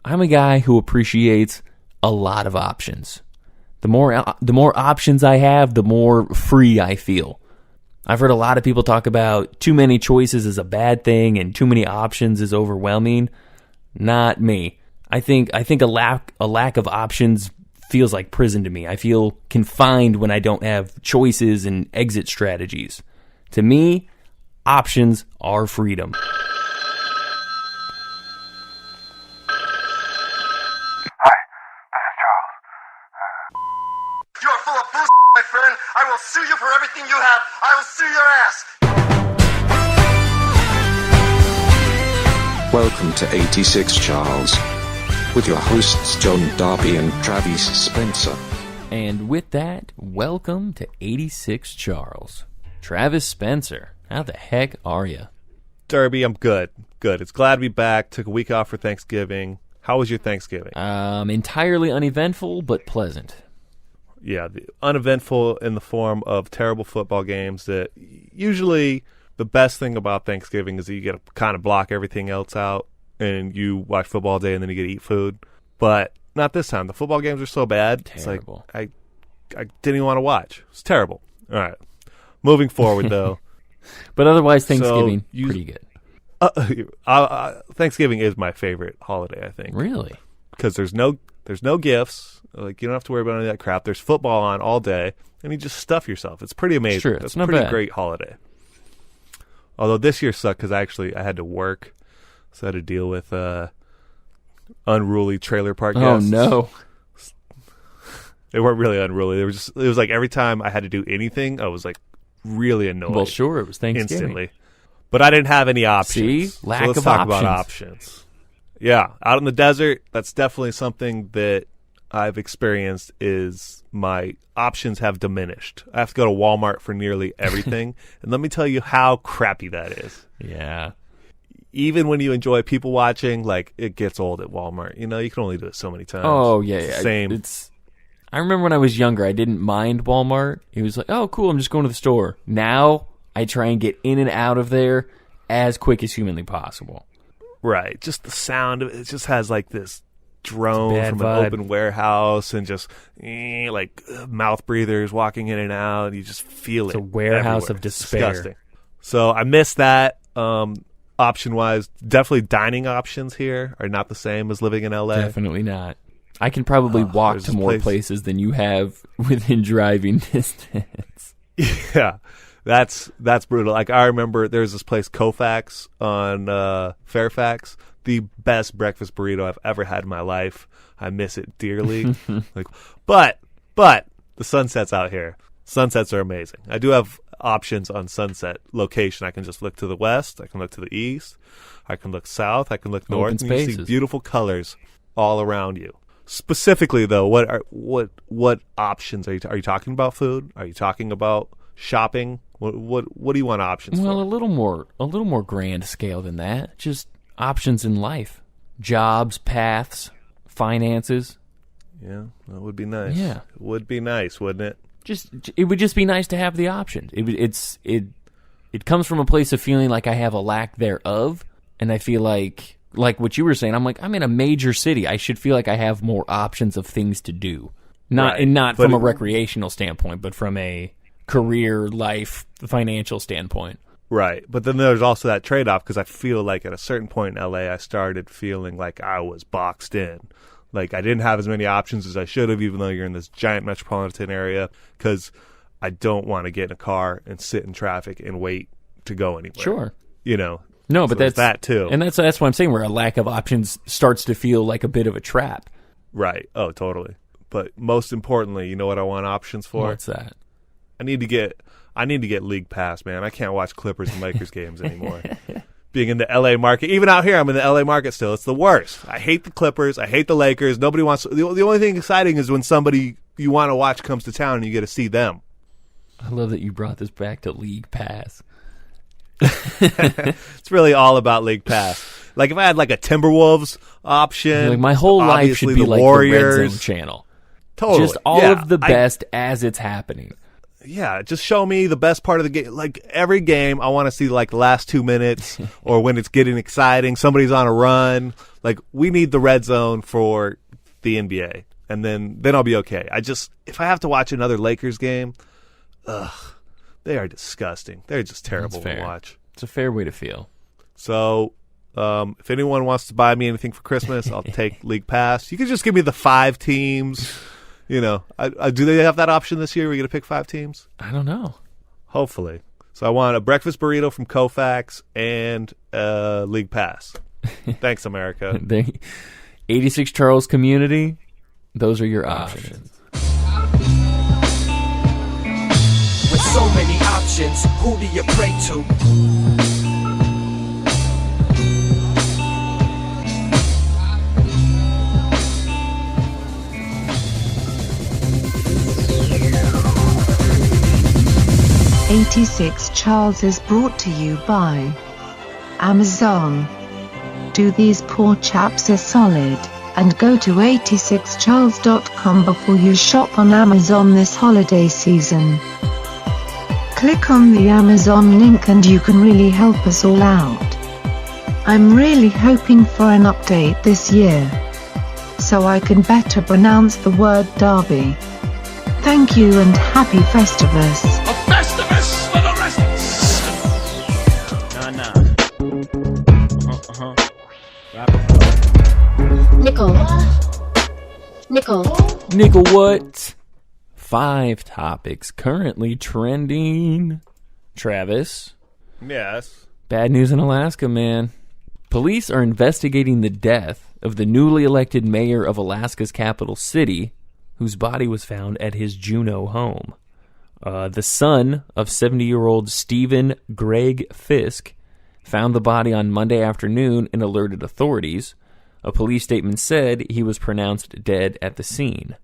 I'm a guy who appreciates a lot of options. The more options I have, the more free I feel. I've heard a lot of people talk about too many choices is a bad thing and too many options is overwhelming. Not me. I think a lack of options feels like prison to me. I feel confined when I don't have choices and exit strategies. To me, options are freedom. You are full of bullshit, my friend. I will sue you for everything you have. I will sue your ass. Welcome to 86 Charles, with your hosts John Darby and Travis Spencer. And with that, welcome to 86 Charles. Travis Spencer, how the heck are you? Darby, I'm good. Good. It's glad to be back. Took a week off for Thanksgiving. How was your Thanksgiving? Entirely uneventful, but pleasant. Yeah, uneventful in the form of terrible football games that usually the best thing about Thanksgiving is that you get to kind of block everything else out and you watch football all day and then you get to eat food. But not this time. The football games are so bad. Terrible. It's like I didn't even want to watch. It's terrible. All right. Moving forward, though. But otherwise, Thanksgiving, pretty good. Thanksgiving is my favorite holiday, I think. Really? Because there's no gifts. Like, you don't have to worry about any of that crap. There's football on all day, and you just stuff yourself. It's pretty amazing. Sure, it's not pretty bad. great holiday. Although this year sucked because I had to work, so I had to deal with unruly trailer park guests. Oh no! They weren't really unruly. It was like every time I had to do anything, I was like really annoyed. Well, sure, it was Thanksgiving. Instantly. But I didn't have any options. See? Lack so let's of talk options. about options. Yeah, out in the desert, that's definitely something that I've experienced is my options have diminished. I have to go to Walmart for nearly everything. And let me tell you how crappy that is. Yeah. Even when you enjoy people watching, like, it gets old at Walmart. You know, you can only do it so many times. Oh, yeah. Same. I remember when I was younger, I didn't mind Walmart. It was like, oh, cool, I'm just going to the store. Now, I try and get in and out of there as quick as humanly possible. Right. Just the sound of it just has like this drone Bad from vibe. an open warehouse and just like mouth breathers walking in and out. And you just feel It's it. a warehouse everywhere. of despair. It's disgusting. So I miss that. Option-wise, definitely dining options here are not the same as living in LA. Definitely not. I can probably walk there's to this more place- places than you have within driving distance. Yeah. That's brutal. Like, I remember there's this place, Koufax, on Fairfax. The best breakfast burrito I've ever had in my life. I miss it dearly. But the sunsets out here. Sunsets are amazing. I do have options on sunset location. I can just look to the west. I can look to the east. I can look south. I can look north. Open And you see spaces. beautiful colors all around you. Specifically, though, what options are you talking about? Food? Are you talking about shopping? What do you want options Well, for? a little more grand scale than that. Just options in life. Jobs, paths, finances. Yeah, that would be nice. Yeah. It would be nice, wouldn't it? It would just be nice to have the options. It comes from a place of feeling like I have a lack thereof, and I feel like what you were saying, I'm in a major city. I should feel like I have more options of things to do. Not Right. from a recreational standpoint, but from a career, life, financial standpoint. Right. But then there's also that trade-off because I feel like at a certain point in LA, I started feeling like I was boxed in. Like I didn't have as many options as I should have, even though you're in this giant metropolitan area, because I don't want to get in a car and sit in traffic and wait to go anywhere. Sure. You know? No, So but there's that's that too. And that's what I'm saying, where a lack of options starts to feel like a bit of a trap. Right. Oh, totally. But most importantly, you know what I want options for? What's that? I need to get League Pass, man. I can't watch Clippers and Lakers games anymore. Being in the LA market, even out here, I'm in the LA market still. It's the worst. I hate the Clippers. I hate the Lakers. Nobody wants. The only thing exciting is when somebody you want to watch comes to town and you get to see them. I love that you brought this back to League Pass. It's really all about League Pass. Like if I had like a Timberwolves option, Like my whole life should obviously be the like Warriors. the Red Zone channel. Totally, Just all yeah. of the best as it's happening. Yeah, just show me the best part of the game. Like, every game, I want to see, like, the last 2 minutes or when it's getting exciting, somebody's on a run. Like, we need the red zone for the NBA, and then I'll be okay. If I have to watch another Lakers game, they are disgusting. They're just terrible to watch. It's a fair way to feel. So, if anyone wants to buy me anything for Christmas, I'll take League Pass. You can just give me the 5 teams. You know, do they have that option this year? We're going to pick 5 teams? I don't know. Hopefully. So I want a breakfast burrito from Koufax and a League Pass. Thanks, America. 86 Charles community, those are your options. With so many options, who do you pray to? 86 Charles is brought to you by Amazon. Do these poor chaps a solid, and go to 86charles.com before you shop on Amazon this holiday season. Click on the Amazon link and you can really help us all out. I'm really hoping for an update this year, so I can better pronounce the word derby. Thank you and happy Festivus. A Festivus for the rest. Nickel what? 5 topics currently trending. Travis. Yes. Bad news in Alaska, man. Police are investigating the death of the newly elected mayor of Alaska's capital city, whose body was found at his Juneau home. The son of 70-year-old Stephen Greg Fisk found the body on Monday afternoon and alerted authorities. A police statement said he was pronounced dead at the scene.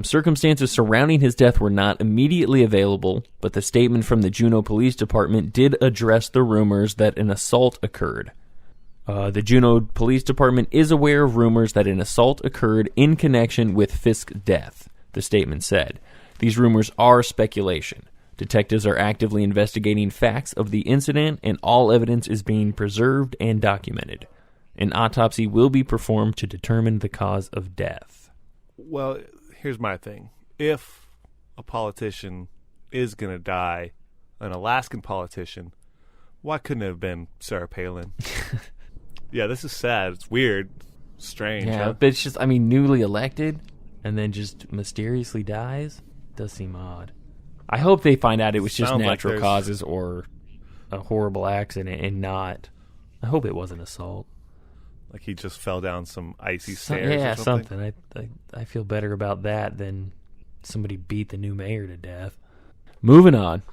Circumstances surrounding his death were not immediately available, but the statement from the Juneau Police Department did address the rumors that an assault occurred. The Juneau Police Department is aware of rumors that an assault occurred in connection with Fisk's death, the statement said. These rumors are speculation. Detectives are actively investigating facts of the incident, and all evidence is being preserved and documented. An autopsy will be performed to determine the cause of death. Well, here's my thing. If a politician is going to die, an Alaskan politician, why couldn't it have been Sarah Palin? Yeah, this is sad. It's weird. Strange. Yeah, huh? but it's just, newly elected and then just mysteriously dies? Does seem odd. I hope they find out it was just Sounds like natural there's- causes or a horrible accident and not. I hope it wasn't assault. Like he just fell down some icy stairs Yeah, or something. I feel better about that than somebody beat the new mayor to death. Moving on.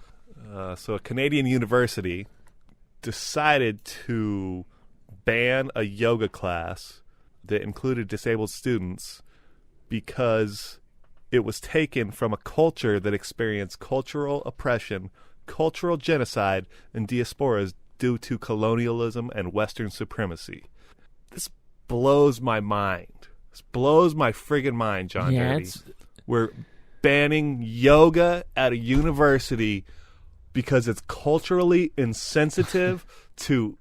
So a Canadian university decided to ban a yoga class that included disabled students because it was taken from a culture that experienced cultural oppression, cultural genocide, and diasporas due to colonialism and Western supremacy. This blows my mind. This blows my friggin' mind, John Dirty. We're banning yoga at a university because it's culturally insensitive to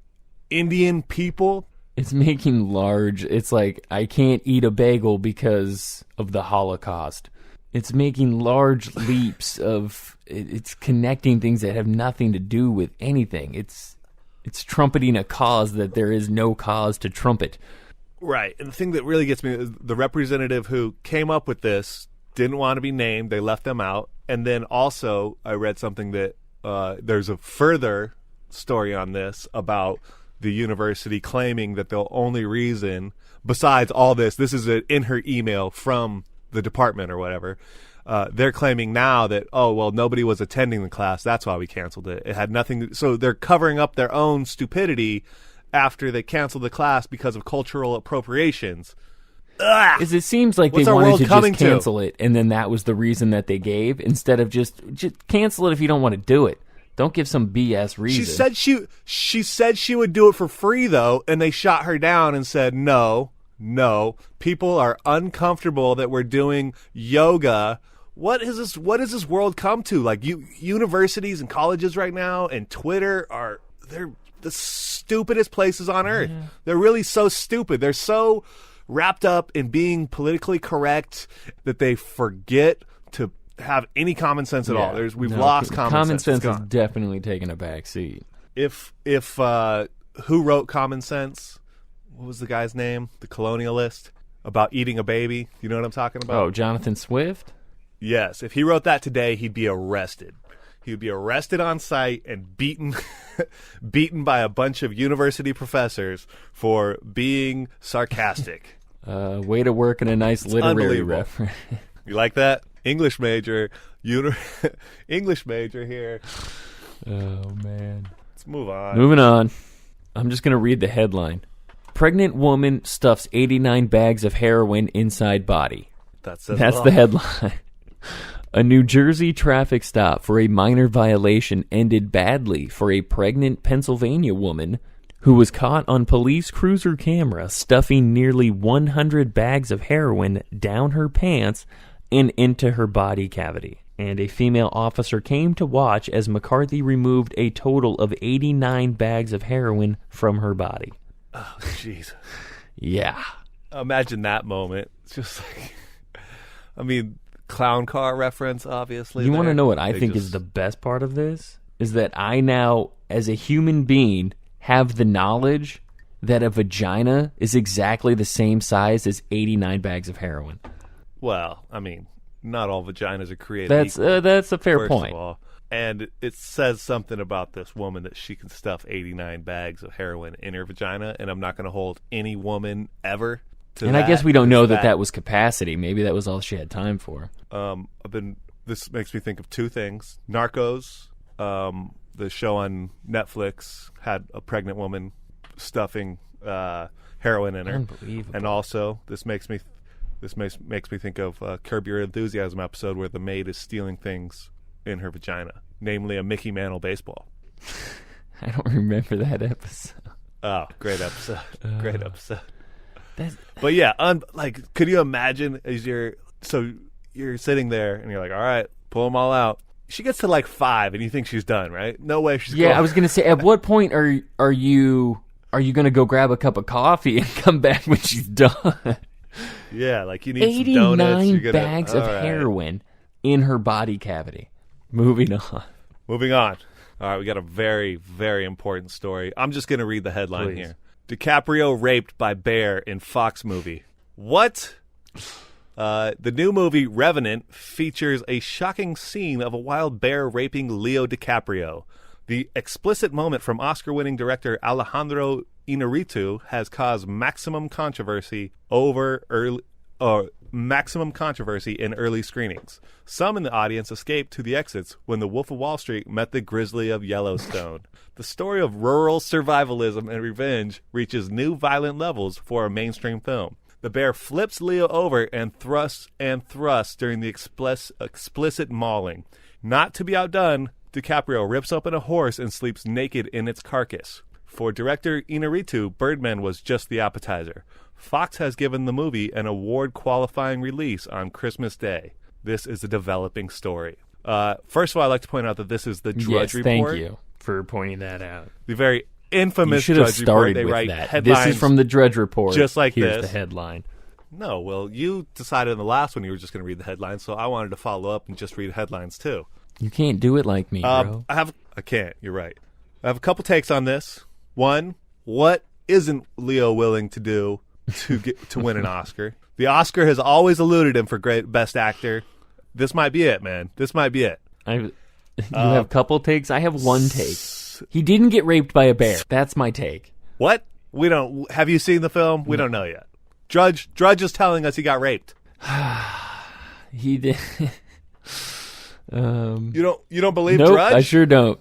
Indian people. It's making large. It's like, I can't eat a bagel because of the Holocaust. It's making large leaps of, it's connecting things that have nothing to do with anything. It's trumpeting a cause that there is no cause to trumpet. Right. And the thing that really gets me is the representative who came up with this didn't want to be named. They left them out. And then also I read something that there's a further story on this about the university claiming that the only reason, besides all this is in her email from the department or whatever, they're claiming now that, nobody was attending the class. That's why we canceled it. It had nothing. So they're covering up their own stupidity after they canceled the class because of cultural appropriations. Because it seems like What's they our wanted world to coming just to? cancel it, and then that was the reason that they gave, instead of just cancel it if you don't want to do it. Don't give some BS reason. She said she would do it for free though, and they shot her down and said no. People are uncomfortable that we're doing yoga what is this? What does this world come to? Like, universities and colleges right now and Twitter they're the stupidest places on earth. Yeah. They're really so stupid. They're so wrapped up in being politically correct that they forget to have any common sense at all. We've lost common sense. Common sense has definitely taken a back seat. If who wrote Common Sense? What was the guy's name? The colonialist about eating a baby. You know what I'm talking about? Oh, Jonathan Swift? Yes. If he wrote that today, he'd be arrested. He would be arrested on site and beaten by a bunch of university professors for being sarcastic. Way to work in a nice literary reference. You like that? English major. English major here. Oh, man. Let's move on. Moving on. I'm just going to read the headline. Pregnant woman stuffs 89 bags of heroin inside body. That's the headline. A New Jersey traffic stop for a minor violation ended badly for a pregnant Pennsylvania woman who was caught on police cruiser camera stuffing nearly 100 bags of heroin down her pants and into her body cavity. And a female officer came to watch as McCarthy removed a total of 89 bags of heroin from her body. Oh, Jesus. Yeah. Imagine that moment. It's just like, I mean, clown car reference, obviously. You want to know what I think is the best part of this? Is that I now, as a human being, have the knowledge that a vagina is exactly the same size as 89 bags of heroin. Well, I mean, not all vaginas are created equal. That's a fair point. Of all. And it says something about this woman that she can stuff 89 bags of heroin in her vagina, and I'm not going to hold any woman ever to and that. I guess we don't know that was capacity. Maybe that was all she had time for. This makes me think of two things. Narcos, the show on Netflix, had a pregnant woman stuffing heroin in her. Unbelievable. And also, this makes me think of Curb Your Enthusiasm episode where the maid is stealing things in her vagina, namely a Mickey Mantle baseball. I don't remember that episode. Oh, great episode. Great episode. But yeah, could you imagine as you're sitting there and you're like, all right, pull them all out. She gets to like 5 and you think she's done, right? No way she's going. I was going to say, at what point are you going to go grab a cup of coffee and come back when she's done? Yeah, like you need some donuts. 89 bags of heroin in her body cavity. Moving on. All right, we got a very, very important story. I'm just going to read the headline here. DiCaprio raped by bear in Fox movie. What? The new movie Revenant features a shocking scene of a wild bear raping Leo DiCaprio. The explicit moment from Oscar-winning director Alejandro Iñárritu has caused maximum controversy in early screenings. Some in the audience escaped to the exits when the Wolf of Wall Street met the grizzly of Yellowstone. The story of rural survivalism and revenge reaches new violent levels for a mainstream film. The bear flips Leo over and thrusts during the explicit mauling. Not to be outdone, DiCaprio rips open a horse and sleeps naked in its carcass. For director Iñárritu, Birdman was just the appetizer. Fox has given the movie an award-qualifying release on Christmas Day. This is a developing story. First of all, I'd like to point out that this is the Drudge Report. Thank you for pointing that out. The very infamous Drudge Report. You should have started with write that. Headlines. This is from the Drudge Report. Just like Here's this. the headline. No, well, you decided in the last one you were just going to read the headlines, so I wanted to follow up and just read headlines too. You can't do it like me, bro. I can't. You're right. I have a couple takes on this. One, what isn't Leo willing to do to win an Oscar? The Oscar has always eluded him for Best Actor. This might be it, man. This might be it. You have a couple takes? I have one take. He didn't get raped by a bear. That's my take. What? We don't. Have you seen the film? We don't know yet. Drudge is telling us he got raped. He did. You don't believe nope, Drudge? I sure don't.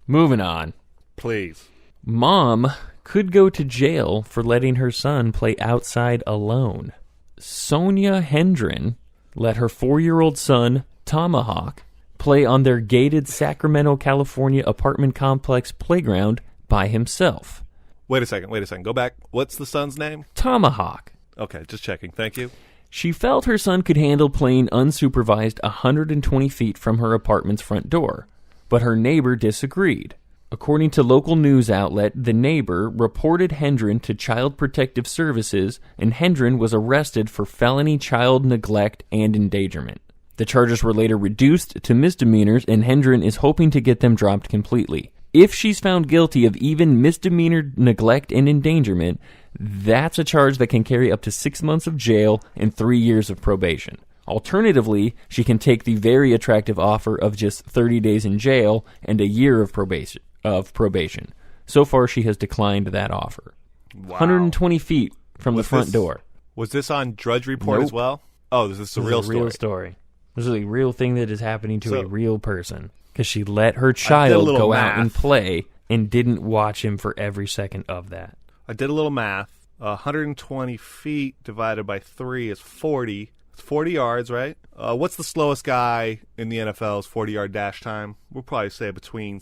Moving on. Please. Mom could go to jail for letting her son play outside alone. Sonia Hendren let her 4-year-old son, Tomahawk, play on their gated Sacramento, California apartment complex playground by himself. Wait a second. Go back. What's the son's name? Tomahawk. Okay, just checking. Thank you. She felt her son could handle playing unsupervised 120 feet from her apartment's front door, but her neighbor disagreed. According to local news outlet, the neighbor reported Hendren to Child Protective Services, and Hendren was arrested for felony child neglect and endangerment. The charges were later reduced to misdemeanors, and Hendren is hoping to get them dropped completely. If she's found guilty of even misdemeanor neglect and endangerment, that's a charge that can carry up to 6 months of jail and 3 years of probation. Alternatively, she can take the very attractive offer of just 30 days in jail and a year of probation. So far, she has declined that offer. Wow. 120 feet from the front door. Was this on Drudge Report as well? Oh, this is a real story. This is a real thing that is happening to a real person. Because she let her child go out and play and didn't watch him for every second of that. I did a little math. 120 feet divided by 3 is 40. It's 40 yards, right? What's the slowest guy in the NFL's 40-yard dash time? We'll probably say between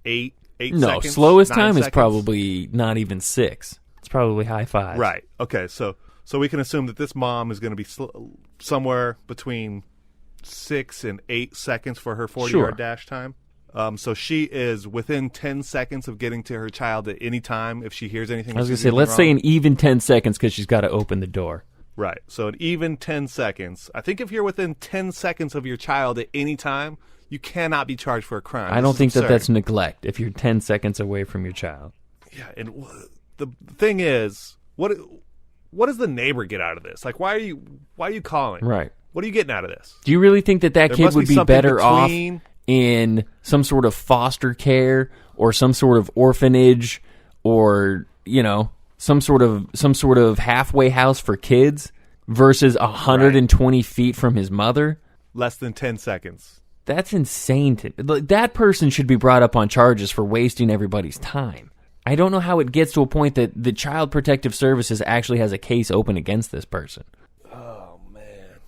8 seconds. No, slowest time seconds. is probably not even 6. It's probably high 5. Right. Okay, so we can assume that this mom is going to be somewhere between 6 and 8 seconds for her 40-yard dash time. So she is within 10 seconds of getting to her child at any time if she hears anything. I was going to say, let's say an even 10 seconds because she's got to open the door. Right. So an even 10 seconds. I think if you're within 10 seconds of your child at any time, you cannot be charged for a crime. I don't think that's neglect if you're 10 seconds away from your child. Yeah, and the thing is, what does the neighbor get out of this? Like, why are you calling? Right. What are you getting out of this? Do you really think that kid would be better off between in some sort of foster care or some sort of orphanage or, some sort of halfway house for kids versus 120 feet from his mother? Less than 10 seconds. That's insane. That person should be brought up on charges for wasting everybody's time. I don't know how it gets to a point that the Child Protective Services actually has a case open against this person. Oh, man.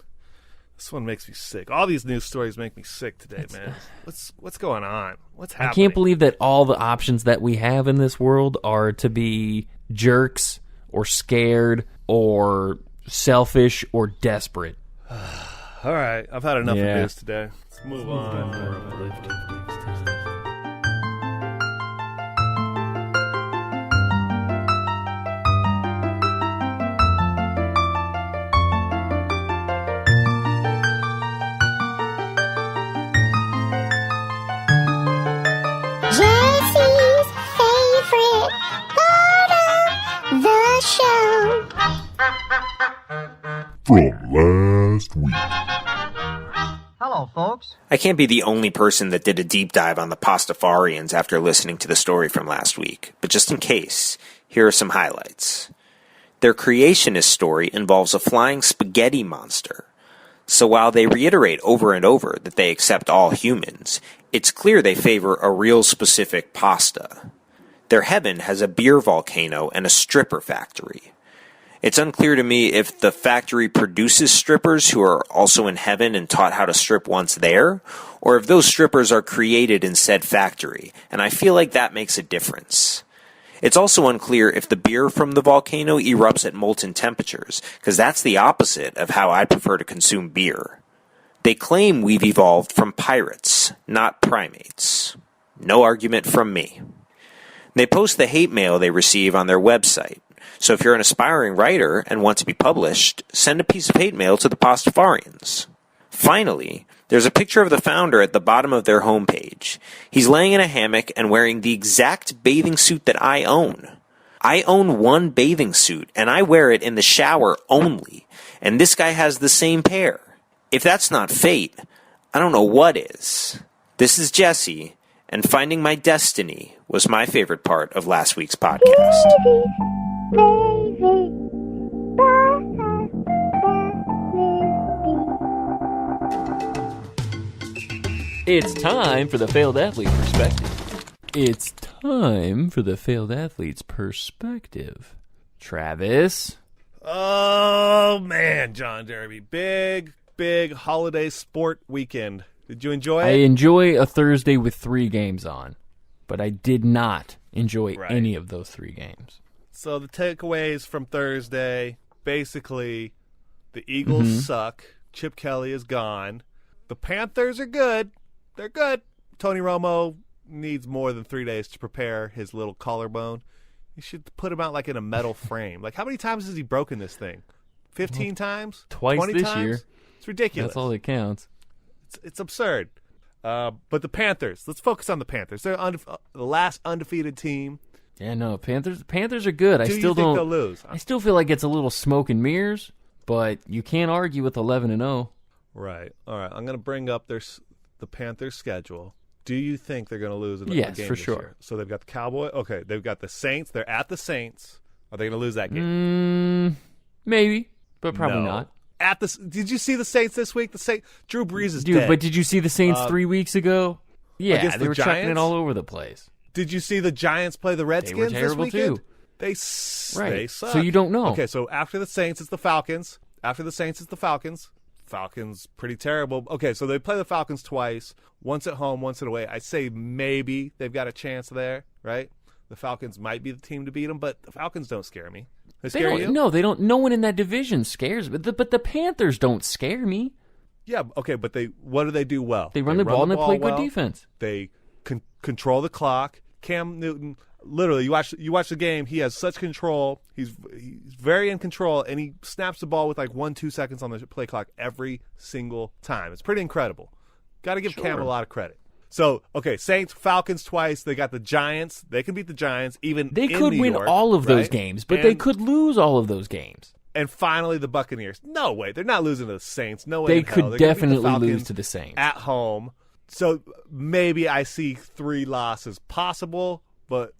This one makes me sick. All these news stories make me sick today, man. What's going on? What's happening? I can't believe that all the options that we have in this world are to be jerks or scared or selfish or desperate. All right. I've had enough of this today. Let's move on. Jesse's favorite part of the show. From last week. Hello, folks. I can't be the only person that did a deep dive on the Pastafarians after listening to the story from last week, but just in case, here are some highlights. Their creationist story involves a flying spaghetti monster. So while they reiterate over and over that they accept all humans, it's clear they favor a real specific pasta. Their heaven has a beer volcano and a stripper factory. It's unclear to me if the factory produces strippers who are also in heaven and taught how to strip once there, or if those strippers are created in said factory, and I feel like that makes a difference. It's also unclear if the beer from the volcano erupts at molten temperatures, because that's the opposite of how I prefer to consume beer. They claim we've evolved from pirates, not primates. No argument from me. They post the hate mail they receive on their website. So if you're an aspiring writer and want to be published, send a piece of hate mail to the Pastafarians. Finally, there's a picture of the founder at the bottom of their homepage. He's laying in a hammock and wearing the exact bathing suit that I own. I own one bathing suit, and I wear it in the shower only. And this guy has the same pair. If that's not fate, I don't know what is. This is Jesse, and finding my destiny was my favorite part of last week's podcast. It's time for the failed athlete perspective. It's time for the failed athlete's perspective. Travis? Oh, man, John Derby. Big holiday sport weekend. Did you enjoy it? I enjoy a Thursday with 3 games on, but I did not enjoy any of those 3 games. So the takeaways from Thursday, basically, The Eagles suck. Chip Kelly is gone. The Panthers are good. They're good. Tony Romo needs more than 3 days to prepare his little collarbone. You should put him out like in a metal frame. Like, how many times has he broken this thing? 15 times? Twice 20 this times? year. It's ridiculous. That's all that counts. It's absurd. But the Panthers, let's focus on the Panthers. They're the last undefeated team. Yeah, no, Panthers are good. Do you think they'll lose? I still feel like it's a little smoke and mirrors, but you can't argue with 11-0. Right. All right. I'm going to bring up the Panthers' schedule. Do you think they're going to lose a game Yes, for this sure. year? So they've got the Cowboys. Okay, they've got the Saints. They're at the Saints. Are they going to lose that game? Maybe, but probably No. not. Did you see the Saints this week? Drew Brees is Dude, dead. but did you see the Saints 3 weeks ago? Yeah, against they the were chucking Giants? it all over the place. Did you see the Giants play the Redskins terrible this weekend? too. They Right. suck. So you don't know. Okay, so after the Saints, it's the Falcons. After the Saints, it's the Falcons. Falcons, pretty terrible. Okay, so they play the Falcons twice. Once at home, once away. I say maybe they've got a chance there, right? The Falcons might be the team to beat them, but the Falcons don't scare me. They scare you? No, they don't. No one in that division scares me. But the Panthers don't scare me. Yeah, okay, but what do they do well? They run the ball and they play well. good defense. They control the clock. Cam Newton, literally, you watch the game. He has such control. He's very in control, and he snaps the ball with like 1-2 seconds on the play clock every single time. It's pretty incredible. Got to give Cam a lot of credit. So, okay, Saints, Falcons twice. They got the Giants. They can beat the Giants. They could New win York, all of those right? games, but they could lose all of those games. And finally, the Buccaneers. No way. They're not losing to the Saints. No way. They in hell. could They're gonna beat the definitely Falcons lose to the Saints. at home. So maybe I see 3 losses possible, but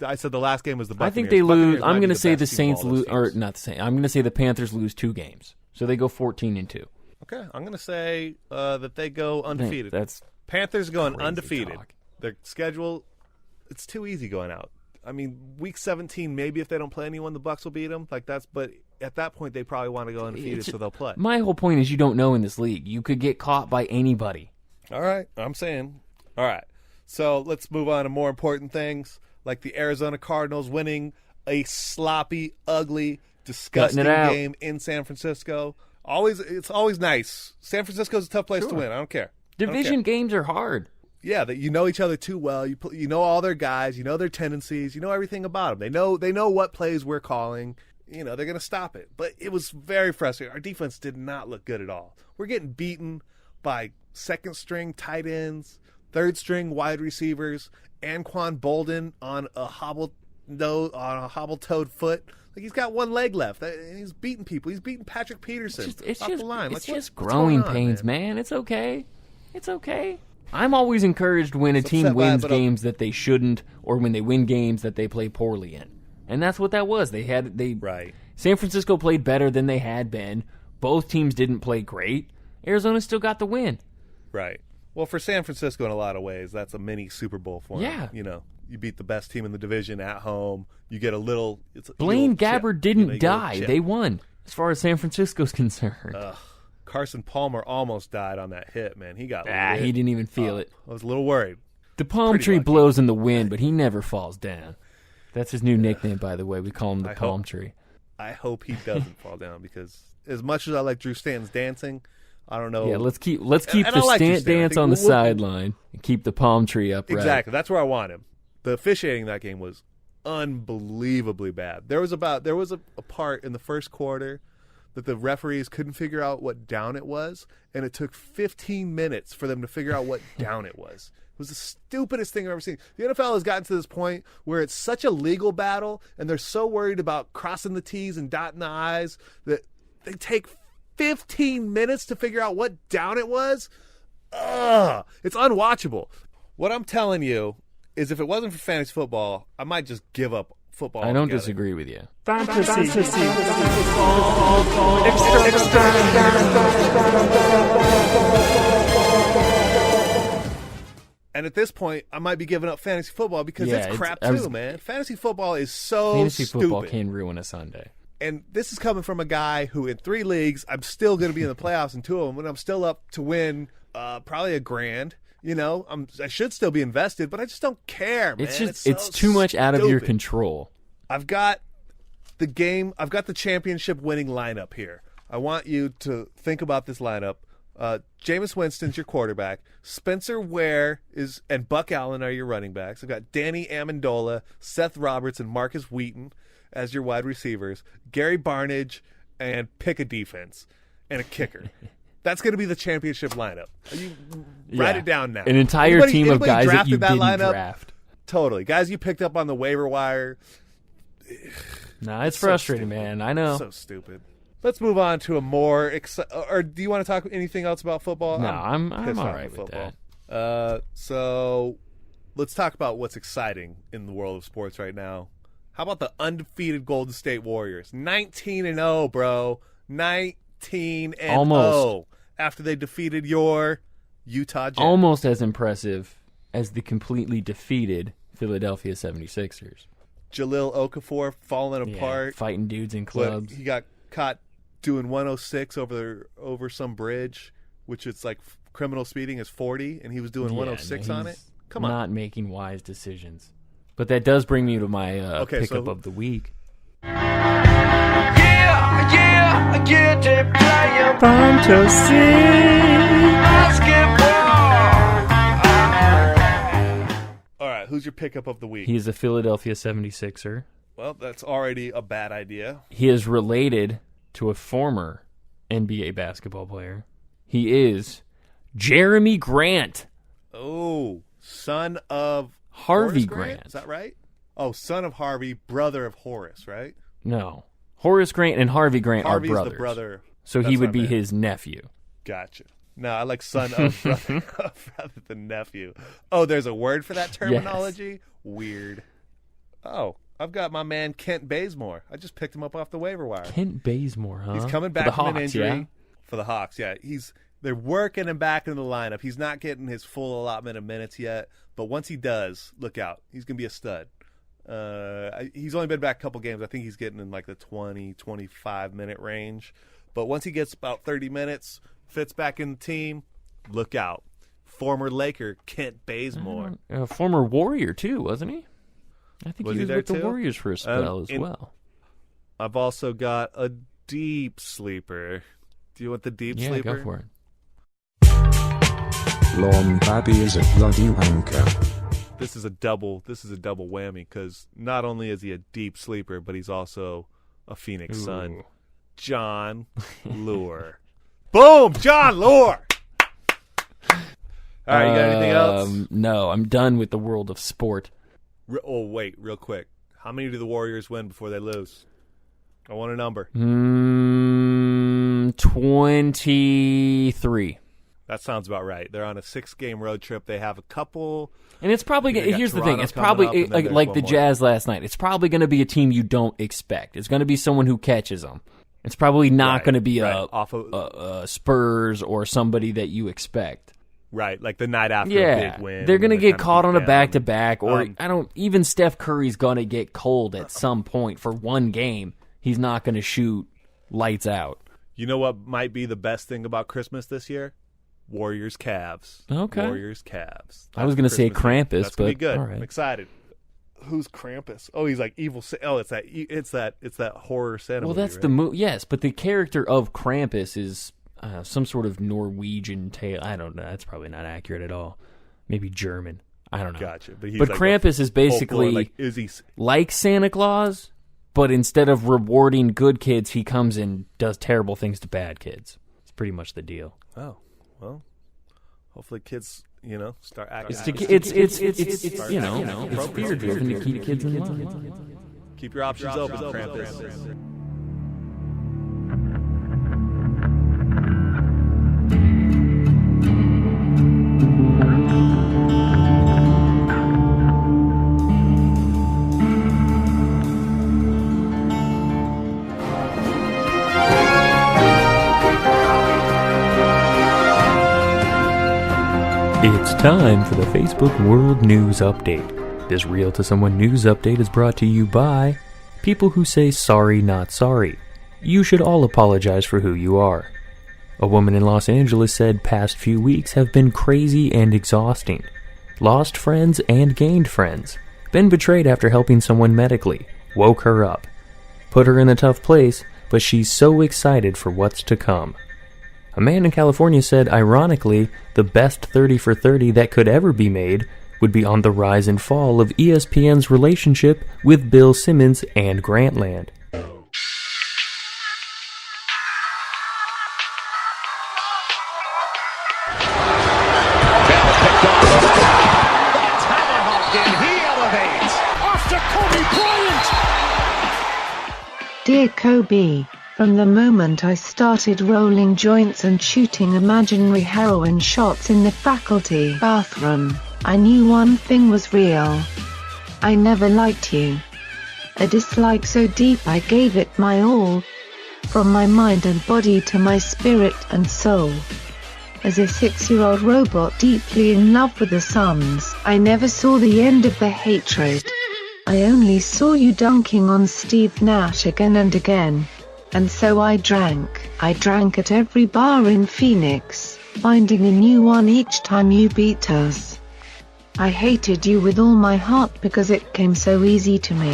I said the last game was the I Buccaneers. think they Buccaneers lose. might I'm be going to the say best the team of Saints all those lose, or teams. not the Saints. I'm going to say the Panthers lose 2 games, so they go 14-2. Okay, I'm going to say that they go undefeated. That's Panthers going crazy undefeated. talk. Their schedule, it's too easy going out. I mean, week 17, maybe if they don't play anyone, the Bucs will beat them. But at that point, they probably want to go undefeated, so they'll play. My whole point is you don't know in this league. You could get caught by anybody. All right, I'm saying. All right, so let's move on to more important things, like the Arizona Cardinals winning a sloppy, ugly, disgusting game in San Francisco. It's always nice. San Francisco's a tough place to win. I don't care. Division games are hard. Yeah, that you know each other too well. You know all their guys. You know their tendencies. You know everything about them. They know what plays we're calling. They're going to stop it. But it was very frustrating. Our defense did not look good at all. We're getting beaten by second-string tight ends, third-string wide receivers, Anquan Bolden on a hobble-toed foot. Like, he's got one leg left. And he's beating people. He's beating Patrick Peterson off the line. It's Like, just what's growing going on, pains, man. It's okay. It's okay. I'm always encouraged when a team wins games that they shouldn't, or when they win games that they play poorly in. And that's what that was. Right. San Francisco played better than they had been. Both teams didn't play great. Arizona still got the win. Right. Well, for San Francisco in a lot of ways, that's a mini Super Bowl for them. Yeah. You beat the best team in the division at home. You get a little. Blaine Gabbert didn't you get a little die. chip. They won, as far as San Francisco's concerned. Carson Palmer almost died on that hit, man. He got lit he didn't even feel it. I was a little worried. The palm tree blows in the wind, but he never falls down. That's his new nickname, by the way. We call him the palm tree. I hope he doesn't fall down, because as much as I like Drew Stanton's dancing, I don't know. Yeah, let's keep the I like Drew Stant Stanton. dance on the sideline and keep the palm tree upright. Exactly. That's where I want him. The officiating in that game was unbelievably bad. There was a part in the first quarter that the referees couldn't figure out what down it was, and it took 15 minutes for them to figure out what down it was. It was the stupidest thing I've ever seen. The NFL has gotten to this point where it's such a legal battle, and they're so worried about crossing the T's and dotting the I's that they take 15 minutes to figure out what down it was. Ugh, it's unwatchable. What I'm telling you is, if it wasn't for fantasy football, I might just give up football I don't altogether. disagree with you. And at this point, I might be giving up fantasy football because it's crap too, man. Fantasy football is so Fantasy football stupid. can ruin a Sunday. And this is coming from a guy who, in 3 leagues, I'm still going to be in the playoffs in 2 of them, when I'm still up to win probably $1,000. I should still be invested, but I just don't care, man. It's too much out of your control. I've got the championship winning lineup here. I want you to think about this lineup. Jameis Winston's your quarterback. Spencer Ware and Buck Allen are your running backs. I've got Danny Amendola, Seth Roberts, and Marcus Wheaton as your wide receivers. Gary Barnidge, and pick a defense and a kicker. That's going to be the championship lineup. Write it down now. An entire team of guys that you didn't draft. Totally. Guys you picked up on the waiver wire. Nah, it's frustrating, man. I know. So stupid. Let's move on to a more or do you want to talk anything else about football? No, I'm all right with that. So let's talk about what's exciting in the world of sports right now. How about the undefeated Golden State Warriors? 19-0, bro. 19-0. Almost. After they defeated your Utah Jazz. Almost as impressive as the completely defeated Philadelphia 76ers. Jahlil Okafor falling apart. Fighting dudes in clubs. He got caught doing 106 over some bridge, which it's like criminal speeding is 40, and he was doing 106 on it. Come on. Not making wise decisions. But that does bring me to my pickup of the week. All right, who's your pickup of the week? He is a Philadelphia 76er. Well, that's already a bad idea. He is related to a former NBA basketball player. He is Jeremy Grant. Oh, son of Harvey Grant. Is that right? Oh, son of Harvey, brother of Horace, right? No. Horace Grant and Harvey Grant Harvey's are brothers. The brother. So he would be his nephew. Gotcha. No, I like son of brother rather than nephew. Oh, there's a word for that terminology? Yes. Weird. Oh, I've got my man Kent Bazemore. I just picked him up off the waiver wire. Kent Bazemore, huh? He's coming back from an injury. For the Hawks, yeah. They're working him back into the lineup. He's not getting his full allotment of minutes yet, but once he does, look out. He's going to be a stud. He's only been back a couple games. I think he's getting in like the 20, 25-minute range. But once he gets about 30 minutes, fits back in the team, look out. Former Laker Kent Bazemore. Former Warrior, too, wasn't he? I think he was with the Warriors for a spell as well. I've also got a deep sleeper. Do you want the deep sleeper? Yeah, go for it. Lorne Babby is a bloody wanker. This is a double whammy because not only is he a deep sleeper, but he's also a Phoenix Sun. Jon Leuer. Boom! Jon Leuer! All right, you got anything else? No, I'm done with the world of sport. Wait, real quick. How many do the Warriors win before they lose? I want a number. 23. That sounds about right. They're on a 6-game road trip. They have a couple. And it's probably here's the thing. It's probably like the Jazz last night. It's probably going to be a team you don't expect. It's going to be someone who catches them. It's probably not going to be a Spurs or somebody that you expect. Right, like the night after a big win. They're going to get caught on a back-to-back, or even Steph Curry's going to get cold at some point for one game. He's not going to shoot lights out. You know what might be the best thing about Christmas this year? Warriors Cavs. Okay. Warriors Cavs. I was going to say Krampus, That's but gonna be good. All right. I'm excited. Who's Krampus? Oh, he's like evil. Oh, it's that horror Santa Well, movie, that's right? the movie. Yes, but the character of Krampus is some sort of Norwegian tale. I don't know. That's probably not accurate at all. Maybe German. I don't know. Gotcha. But like Krampus is basically like Santa Claus, but instead of rewarding good kids, he comes and does terrible things to bad kids. It's pretty much the deal. Oh. Well, hopefully kids, start acting. It's fear driven to keep kids in line. Keep your options open, Krampus. It's time for the Facebook World News Update. This Real to Someone News Update is brought to you by people who say sorry, not sorry. You should all apologize for who you are. A woman in Los Angeles said past few weeks have been crazy and exhausting. Lost friends and gained friends. Been betrayed after helping someone medically. Woke her up. Put her in a tough place, but she's so excited for what's to come. A man in California said, ironically, the best 30 for 30 that could ever be made would be on the rise and fall of ESPN's relationship with Bill Simmons and Grantland. Dear Kobe, from the moment I started rolling joints and shooting imaginary heroin shots in the faculty bathroom, I knew one thing was real. I never liked you. A dislike so deep I gave it my all. From my mind and body to my spirit and soul. As a 6-year-old robot deeply in love with the Suns, I never saw the end of the hatred. I only saw you dunking on Steve Nash again and again. And so I drank at every bar in Phoenix, finding a new one each time you beat us. I hated you with all my heart because it came so easy to me.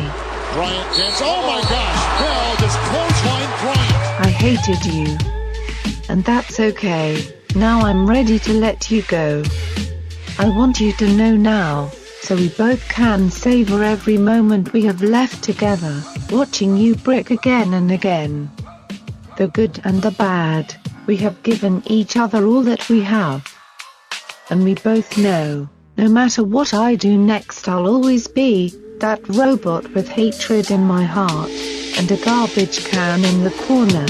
Bryant gets, oh my gosh, Bell just clothesline Bryant. I hated you. And that's okay, now I'm ready to let you go. I want you to know now, so we both can savor every moment we have left together, watching you brick again and again. The good and the bad, we have given each other all that we have. And we both know, no matter what I do next, I'll always be that robot with hatred in my heart, and a garbage can in the corner.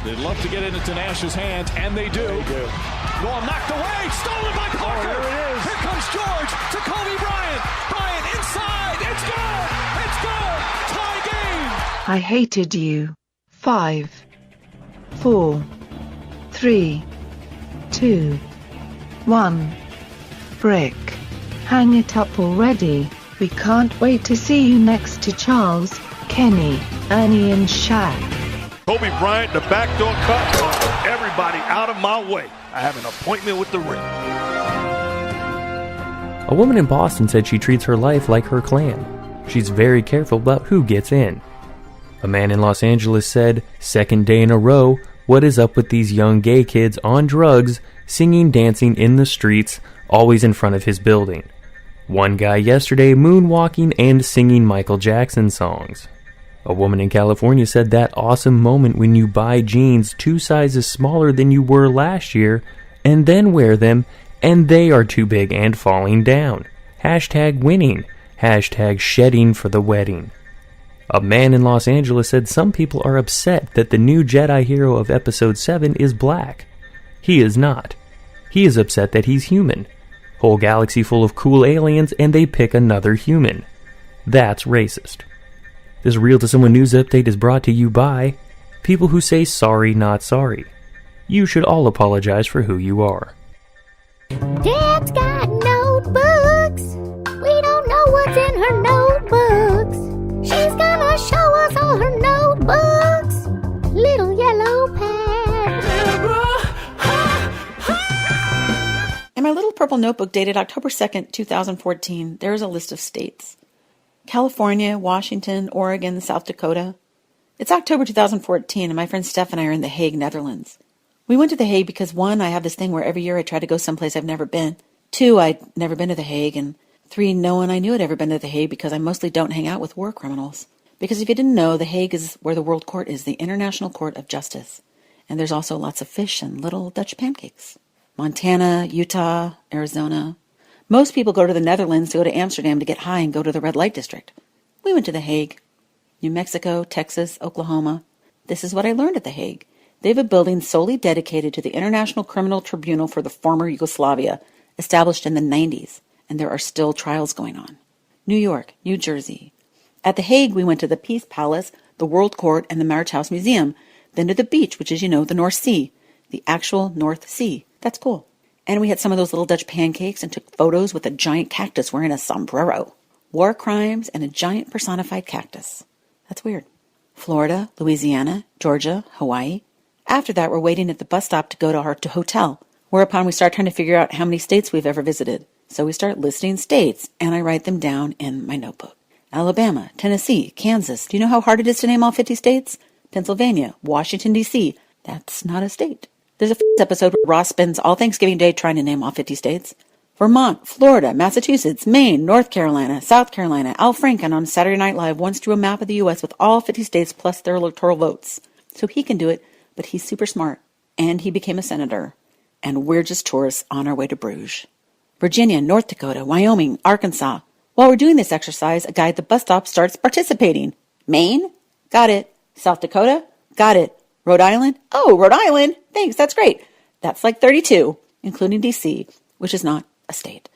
They'd love to get it into Nash's hands, and they do. Ball knocked away, stolen by Parker. Here it is. Here comes George to Kobe Bryant. Bryant inside. It's good. It's good. Tie game. I hated you. 5, 4, 3, 2, 1. Brick. Hang it up already. We can't wait to see you next to Charles, Kenny, Ernie and Shaq. Kobe Bryant, the backdoor cut. Everybody out of my way. I have an appointment with the ring. A woman in Boston said she treats her life like her clan. She's very careful about who gets in. A man in Los Angeles said, second day in a row, what is up with these young gay kids on drugs, singing, dancing in the streets, always in front of his building? One guy yesterday moonwalking and singing Michael Jackson songs. A woman in California said that awesome moment when you buy jeans 2 sizes smaller than you were last year, and then wear them, and they are too big and falling down. Hashtag winning. Hashtag shedding for the wedding. A man in Los Angeles said some people are upset that the new Jedi hero of Episode 7 is black. He is not. He is upset that he's human. Whole galaxy full of cool aliens, and they pick another human. That's racist. This Real to Someone news update is brought to you by people who say sorry, not sorry. You should all apologize for who you are. Dad's got notebooks. We don't know what's in her notebooks. She's gonna show us all her notebooks. Little yellow pad. In my little purple notebook dated October 2nd, 2014, there is a list of states. California, Washington, Oregon, South Dakota. It's October 2014, and my friend Steph and I are in The Hague, Netherlands. We went to The Hague because 1, I have this thing where every year I try to go someplace I've never been. 2, I'd never been to The Hague. And 3, no one I knew had ever been to The Hague because I mostly don't hang out with war criminals. Because if you didn't know, The Hague is where the World Court is, the International Court of Justice. And there's also lots of fish and little Dutch pancakes. Montana, Utah, Arizona. Most people go to the Netherlands to go to Amsterdam to get high and go to the red light district. We went to The Hague. New Mexico, Texas, Oklahoma. This is what I learned at The Hague. They have a building solely dedicated to the International Criminal Tribunal for the former Yugoslavia, established in the 90s, and there are still trials going on. New York, New Jersey. At The Hague, we went to the Peace Palace, the World Court, and the Mauritshuis Museum, then to the beach, which is, the North Sea, the actual North Sea. That's cool. And we had some of those little Dutch pancakes and took photos with a giant cactus wearing a sombrero. War crimes and a giant personified cactus. That's weird. Florida, Louisiana, Georgia, Hawaii. After that, we're waiting at the bus stop to go to our hotel, whereupon we start trying to figure out how many states we've ever visited. So we start listing states, and I write them down in my notebook. Alabama, Tennessee, Kansas. Do you know how hard it is to name all 50 states? Pennsylvania, Washington, D.C. That's not a state. There's a episode where Ross spends all Thanksgiving Day trying to name all 50 states. Vermont, Florida, Massachusetts, Maine, North Carolina, South Carolina. Al Franken on Saturday Night Live once drew a map of the U.S. with all 50 states plus their electoral votes. So he can do it, but he's super smart. And he became a senator. And we're just tourists on our way to Bruges. Virginia, North Dakota, Wyoming, Arkansas. While we're doing this exercise, a guy at the bus stop starts participating. Maine? Got it. South Dakota? Got it. Rhode Island? Oh, Rhode Island. Thanks, that's great. That's like 32, including D.C., which is not a state.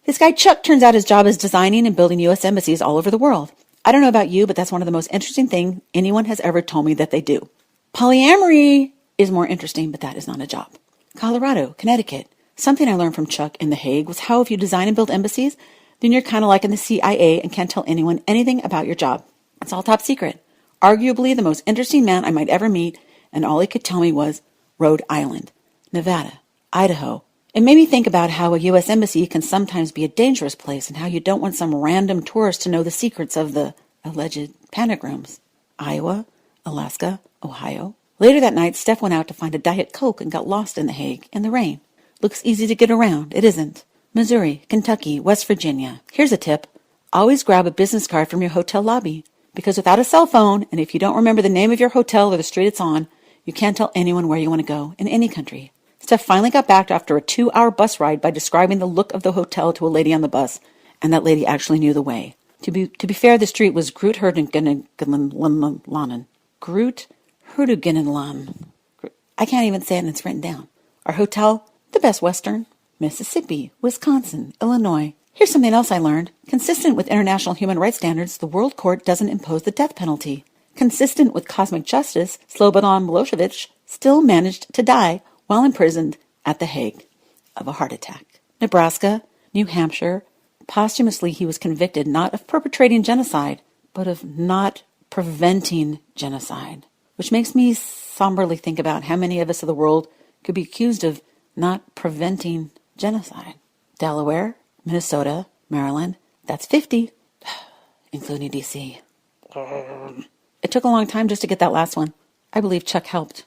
This guy Chuck turns out his job is designing and building U.S. embassies all over the world. I don't know about you, but that's one of the most interesting things anyone has ever told me that they do. Polyamory is more interesting, but that is not a job. Colorado, Connecticut. Something I learned from Chuck in The Hague was how if you design and build embassies, then you're kind of like in the CIA and can't tell anyone anything about your job. It's all top secret. Arguably the most interesting man I might ever meet, and all he could tell me was Rhode Island, Nevada, Idaho. It made me think about how a U.S. embassy can sometimes be a dangerous place and how you don't want some random tourist to know the secrets of the alleged panic rooms. Iowa, Alaska, Ohio. Later that night, Steph went out to find a Diet Coke and got lost in The Hague in the rain. Looks easy to get around. It isn't. Missouri, Kentucky, West Virginia. Here's a tip. Always grab a business card from your hotel lobby. Because without a cell phone, and if you don't remember the name of your hotel or the street it's on, you can't tell anyone where you want to go in any country. Steph finally got back after a 2-hour bus ride by describing the look of the hotel to a lady on the bus, and that lady actually knew the way. To be fair, the street was Groot Herdugenenlanen. Groot Herdugenenlanen. I can't even say it, and it's written down. Our hotel, the Best Western. Mississippi, Wisconsin, Illinois. Here's something else I learned. Consistent with international human rights standards, the World Court doesn't impose the death penalty. Consistent with cosmic justice, Slobodan Milosevic still managed to die while imprisoned at The Hague of a heart attack. Nebraska, New Hampshire. Posthumously, he was convicted not of perpetrating genocide, but of not preventing genocide, which makes me somberly think about how many of us of the world could be accused of not preventing genocide. Delaware, Minnesota, Maryland, that's 50, including D.C. It took a long time just to get that last one. I believe Chuck helped.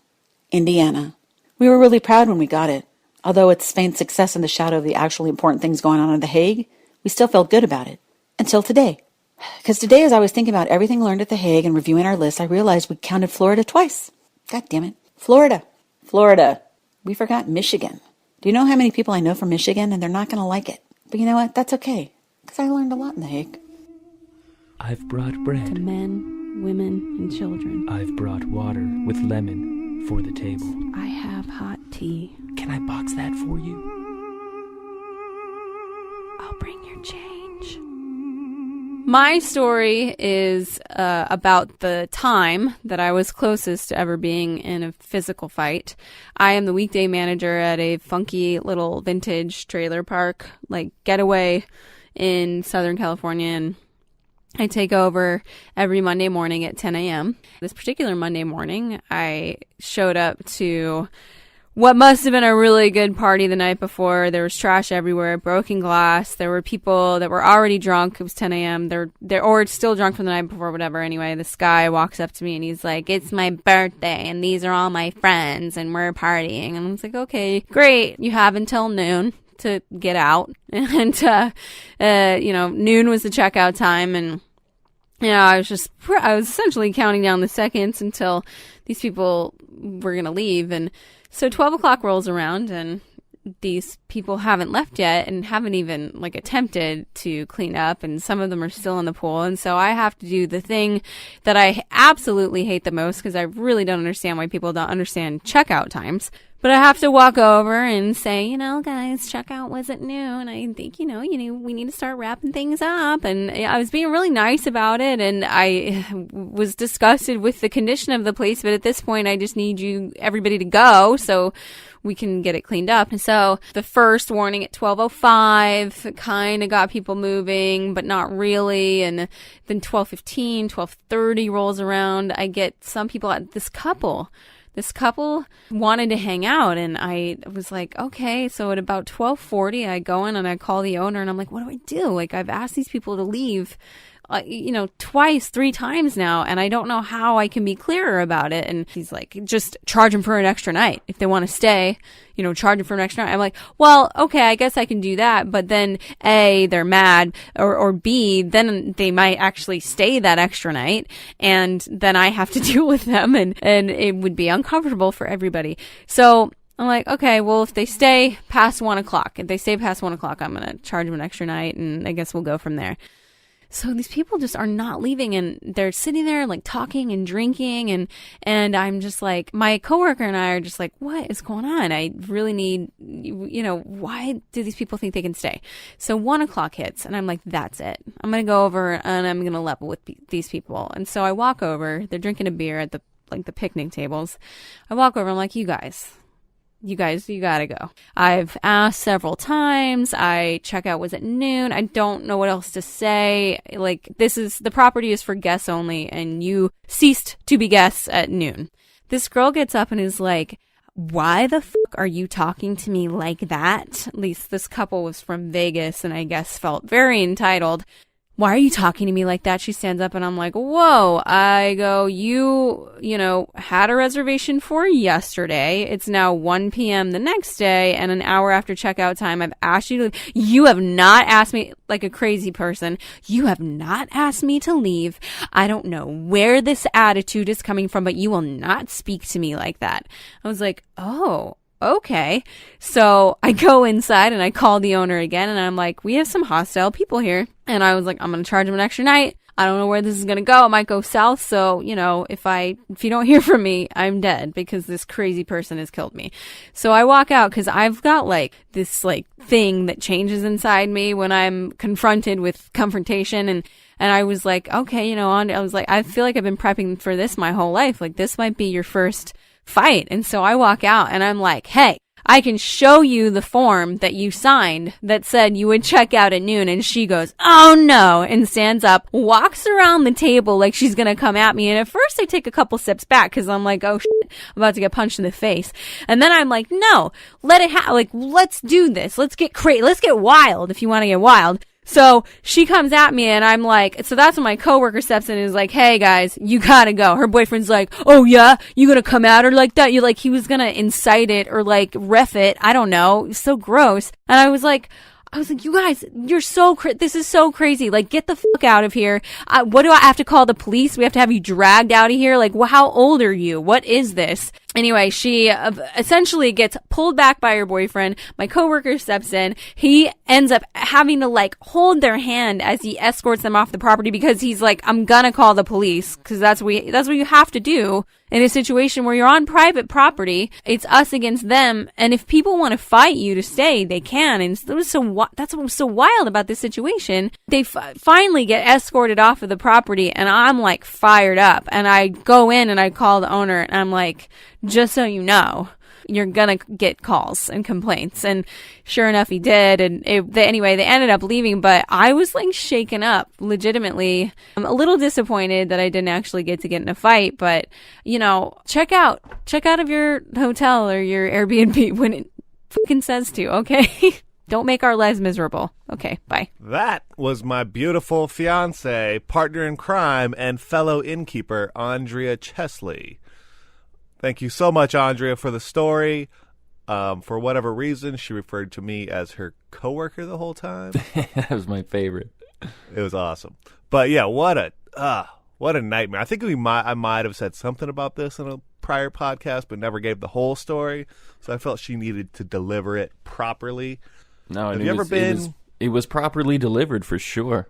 Indiana. We were really proud when we got it. Although it's faint success in the shadow of the actually important things going on in The Hague, we still felt good about it. Until today. Because today, as I was thinking about everything learned at The Hague and reviewing our list, I realized we counted Florida twice. God damn it. Florida. We forgot Michigan. Do you know how many people I know from Michigan? And they're not going to like it. But you know what? That's okay. Because I learned a lot in The Hague. I've brought bread. To men, women, and children. I've brought water with lemon for the table. I have hot tea. Can I box that for you? I'll bring your change. My story is about the time that I was closest to ever being in a physical fight. I am the weekday manager at a funky little vintage trailer park, like getaway in Southern California, and I take over every Monday morning at 10 a.m. This particular Monday morning, I showed up to what must have been a really good party the night before. There was trash everywhere, broken glass. There were people that were already drunk. It was 10 a.m. They're or still drunk from the night before, whatever. Anyway, this guy walks up to me and he's like, "It's my birthday and these are all my friends and we're partying." And I was like, "Okay, great. You have until noon to get out." And, noon was the checkout time. And, I was essentially counting down the seconds until these people were going to leave. And so 12 o'clock rolls around and these people haven't left yet and haven't even attempted to clean up, and some of them are still in the pool. And so I have to do the thing that I absolutely hate the most, because I really don't understand why people don't understand checkout times. But I have to walk over and say, guys, checkout wasn't noon. I think, we need to start wrapping things up. And I was being really nice about it. And I was disgusted with the condition of the place. But at this point, I just need everybody to go so we can get it cleaned up. And so the first warning at 12:05 kind of got people moving, but not really. And then 12:15, 12:30 rolls around. I get some people at this couple wanted to hang out, and I was like, okay. So at about 12:40, I go in and I call the owner, and I'm like, what do I do? I've asked these people to leave twice, 3 times now, and I don't know how I can be clearer about it. And he's like, just charge them for an extra night. If they want to stay, charge them for an extra night. I'm like, well, okay, I guess I can do that. But then A, they're mad, or B, then they might actually stay that extra night, and then I have to deal with them, and it would be uncomfortable for everybody. So I'm like, okay, well, if they stay past 1 o'clock, I'm going to charge them an extra night, and I guess we'll go from there. So these people just are not leaving, and they're sitting there like talking and drinking, and I'm just like, my coworker and I are just like, what is going on? I really need, why do these people think they can stay? So 1 o'clock hits, and I'm like, that's it. I'm going to go over and I'm going to level with these people. And so I walk over, they're drinking a beer at the picnic tables. I walk over, I'm like, you guys, you gotta go. I've asked several times. I check out was at noon. I don't know what else to say. Like, the property is for guests only, and you ceased to be guests at noon. This girl gets up and is like, why the fuck are you talking to me like that? At least this couple was from Vegas and I guess felt very entitled. Why are you talking to me like that? She stands up and I'm like, whoa. I go, you had a reservation for yesterday. It's now 1 p.m. the next day, and an hour after checkout time, I've asked you to leave. You have not asked me, like a crazy person, you have not asked me to leave. I don't know where this attitude is coming from, but you will not speak to me like that. I was like, oh, okay. So I go inside and I call the owner again, and I'm like, we have some hostile people here. And I was like, I'm going to charge them an extra night. I don't know where this is going to go. It might go south. So, if you don't hear from me, I'm dead because this crazy person has killed me. So I walk out because I've got this thing that changes inside me when I'm confronted with confrontation. And I was like, okay, I was like, I feel like I've been prepping for this my whole life. Like, this might be your first fight. And so I walk out and I'm like, hey, I can show you the form that you signed that said you would check out at noon. And she goes, oh no, and stands up, walks around the table like she's going to come at me. And at first I take a couple steps back because I'm like, oh shit, I'm about to get punched in the face. And then I'm like, no, let it let's do this. Let's get crazy. Let's get wild if you want to get wild. So she comes at me and I'm like, so that's when my coworker steps in and is like, hey guys, you gotta go. Her boyfriend's like, oh yeah, you gonna come at her like that? He was gonna incite it or ref it. I don't know. It was so gross. And I was like, you guys, you're this is so crazy. Get the fuck out of here. What do I have to call the police? We have to have you dragged out of here? How old are you? What is this? Anyway, she essentially gets pulled back by her boyfriend. My coworker steps in. He ends up having to hold their hand as he escorts them off the property because he's like, I'm gonna call the police because that's what you have to do in a situation where you're on private property. It's us against them, and if people want to fight you to stay, they can. And that's what was so wild about this situation. They finally get escorted off of the property, and I'm fired up. And I go in and I call the owner, and I'm like, just so you know, you're gonna get calls and complaints. And sure enough, he did. And anyway, they ended up leaving, but I was shaken up legitimately. I'm a little disappointed that I didn't actually get in a fight, but check out of your hotel or your Airbnb when it fucking says to, okay? Don't make our lives miserable. Okay, bye. That was my beautiful fiance, partner in crime, and fellow innkeeper, Andrea Chesley. Thank you so much, Andrea, for the story. For whatever reason, she referred to me as her coworker the whole time. That was my favorite. It was awesome. But yeah, what a nightmare. I think I might have said something about this in a prior podcast, but never gave the whole story. So I felt she needed to deliver it properly. No, have you ever been? It was properly delivered for sure.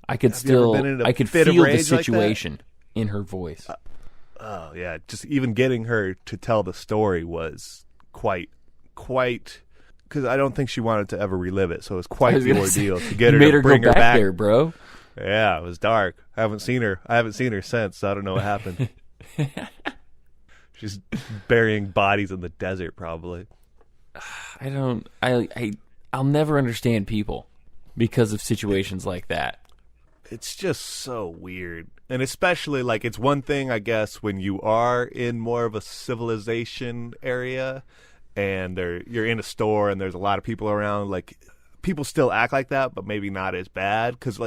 I could feel the situation in her voice. Oh yeah, just even getting her to tell the story was quite, because I don't think she wanted to ever relive it. So it was quite the ordeal to get her to bring her back there, bro. Yeah, it was dark. I haven't seen her since. So I don't know what happened. She's burying bodies in the desert, probably. I'll never understand people because of situations like that. It's just so weird. And especially, it's one thing, I guess, when you are in more of a civilization area and you're in a store and there's a lot of people around, people still act like that, but maybe not as bad. Because,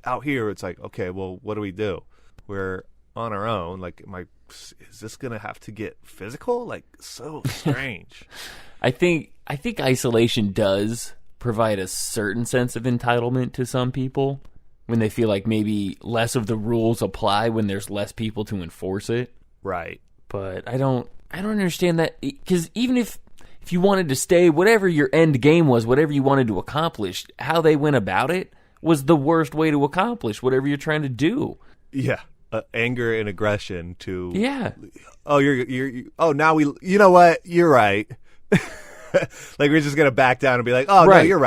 out here, it's like, okay, well, what do? We're on our own. Like, is this going to have to get physical? Like, so strange. I think isolation does provide a certain sense of entitlement to some people when they feel like maybe less of the rules apply when there's less people to enforce it. Right. But I don't understand that, because even if you wanted to stay, whatever your end game was, whatever you wanted to accomplish, how they went about it was the worst way to accomplish whatever you're trying to do. Yeah. Anger and aggression to... Yeah. Oh, now you know what? You're right. Like, we're just going to back down and be like, oh, right. No,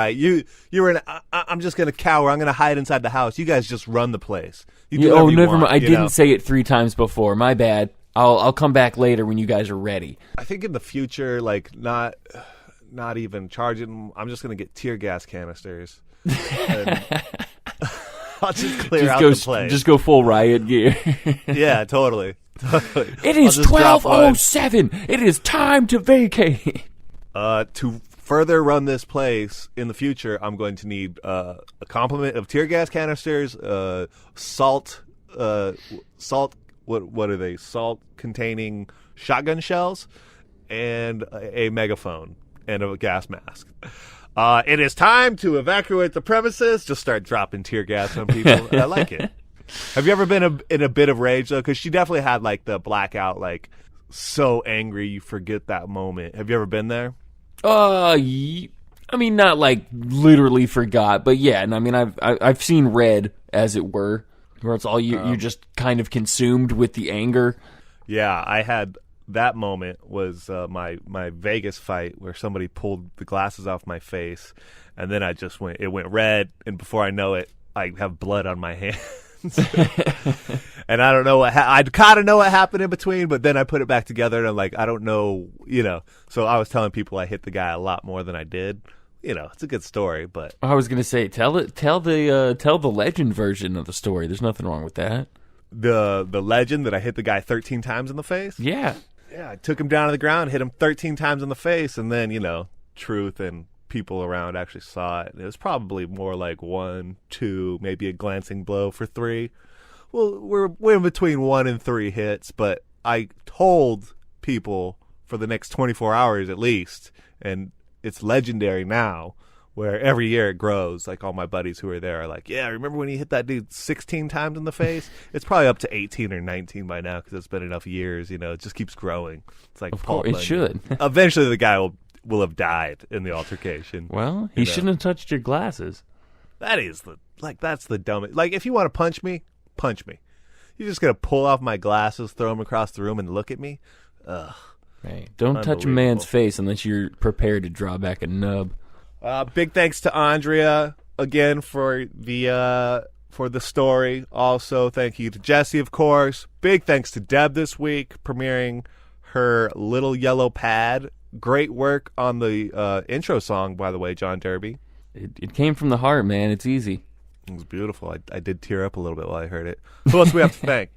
you're right. I'm just going to cower. I'm going to hide inside the house. You guys just run the place. Never mind. I didn't say it 3 times before. My bad. I'll come back later when you guys are ready. I think in the future, like, not even charging, I'm just going to get tear gas canisters. And I'll just clear out the place. Just go full riot gear. Yeah, totally. It is 12:07. It is time to vacate. To further run this place in the future, I'm going to need a complement of tear gas canisters, salt. What are they? Salt-containing shotgun shells, and a megaphone and a gas mask. It is time to evacuate the premises. Just start dropping tear gas on people. I like it. Have you ever been in a bit of rage, though? Because she definitely had, like, the blackout, like, so angry you forget that moment. Have you ever been there? I mean, not, like, literally forgot, but yeah. And I mean, I've seen red, as it were, where it's all you're just kind of consumed with the anger. Yeah, I had... That moment was my Vegas fight where somebody pulled the glasses off my face, and then it went red, and before I know it, I have blood on my hands. And I don't know I kind of know what happened in between, but then I put it back together, and I'm like, I don't know, So I was telling people I hit the guy a lot more than I did. It's a good story, but I was gonna say tell the legend version of the story. There's nothing wrong with that. The legend that I hit the guy 13 times in the face. Yeah. Yeah, I took him down to the ground, hit him 13 times in the face, and then, truth and people around actually saw it. It was probably more like 1, 2, maybe a glancing blow for 3. Well, we're in between 1 and 3 hits, but I told people for the next 24 hours at least, and it's legendary now, where every year it grows. Like, all my buddies who are there are like, yeah, remember when you hit that dude 16 times in the face? It's probably up to 18 or 19 by now because it's been enough years. It just keeps growing. It's like, of course, it should. Eventually the guy will have died in the altercation. Well, he shouldn't have touched your glasses. That's the dumbest. Like, if you want to punch me, punch me. You're just going to pull off my glasses, throw them across the room, and look at me? Ugh. Hey, don't touch a man's face unless you're prepared to draw back a nub. Big thanks to Andrea again for the story. Also, thank you to Jesse, of course. Big thanks to Deb this week, premiering her Little Yellow Pad. Great work on the intro song, by the way, John Derby. It came from the heart, man. It's easy. It was beautiful. I did tear up a little bit while I heard it. Who else do we have to thank?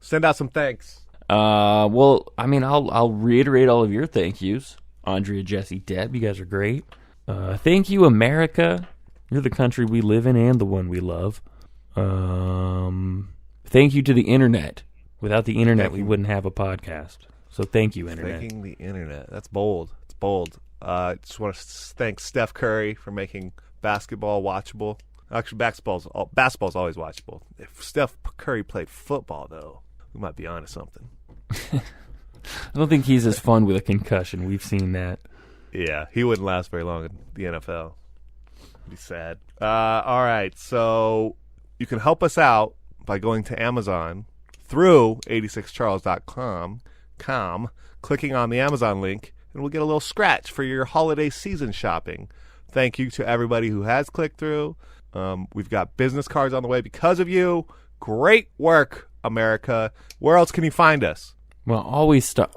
Send out some thanks. Well, I mean, I'll reiterate all of your thank yous. Andrea, Jesse, Deb, you guys are great. Thank you, America. You're the country we live in and the one we love. Thank you to the internet. Without the internet, we wouldn't have a podcast. So thank you, internet. Thanking the internet. That's bold. It's bold. Just want to thank Steph Curry for making basketball watchable. Actually, basketball's always watchable. If Steph Curry played football, though, we might be onto something. I don't think he's as fun with a concussion. We've seen that. Yeah, he wouldn't last very long in the NFL. It'd be sad. All right, so you can help us out by going to Amazon through 86charles.com, clicking on the Amazon link, and we'll get a little scratch for your holiday season shopping. Thank you to everybody who has clicked through. We've got business cards on the way because of you. Great work, America. Where else can you find us? Well, always start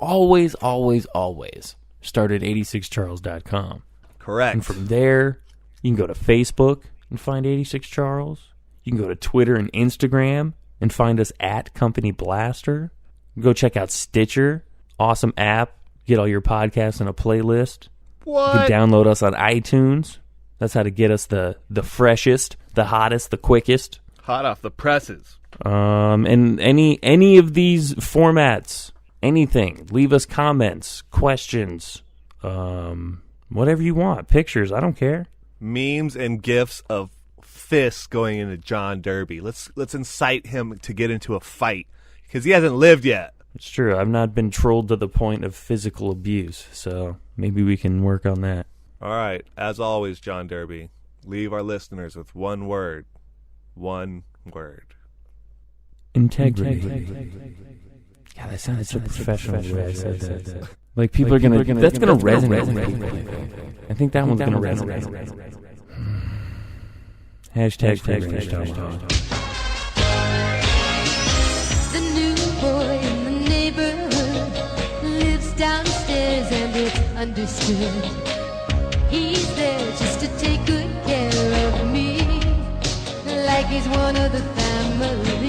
at 86charles.com. Correct. And from there, you can go to Facebook and find 86charles. You can go to Twitter and Instagram and find us at Company Blaster. Go check out Stitcher. Awesome app. Get all your podcasts in a playlist. What? You can download us on iTunes. That's how to get us the freshest, the hottest, the quickest. Hot off the presses. And any of these formats, anything, leave us comments, questions, whatever you want, pictures, I don't care. Memes and gifs of fists going into John Derby. Let's incite him to get into a fight because he hasn't lived yet. It's true. I've not been trolled to the point of physical abuse, so maybe we can work on that. All right. As always, John Derby, leave our listeners with one word. One word. Integrity. God, that sounded so professional the way I said that. Like, people are going to... That's going to resonate. I think that one's going to resonate. Hashtag. The new boy in the neighborhood lives downstairs and it's understood. He's there just to take good care of me, like he's one of the family.